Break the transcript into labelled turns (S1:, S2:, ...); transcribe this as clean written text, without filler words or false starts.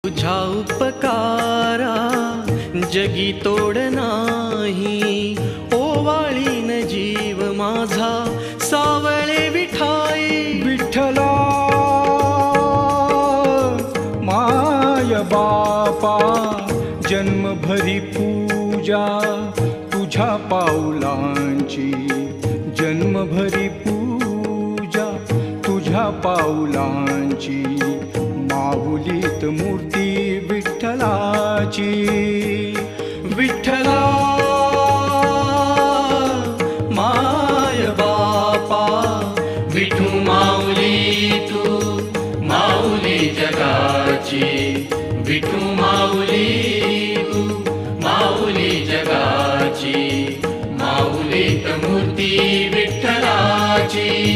S1: तुझा उपकारा जगी तोड नाही, ओवाळीन जीव माझा सावळे विठाई.
S2: विठ्ठला माय बापा जन्मभरी पूजा तुझ्या पाऊलांची, जन्मभरी पूजा तुझ्या पाऊलांची. माऊलीत मूर्ती विठ्ठलाची.
S1: विठ्ठला माय बापा विठू माऊली तू माऊली जगाची. विठू माऊली तू माऊली जगाची. माऊलीत मूर्ती विठ्ठलाची.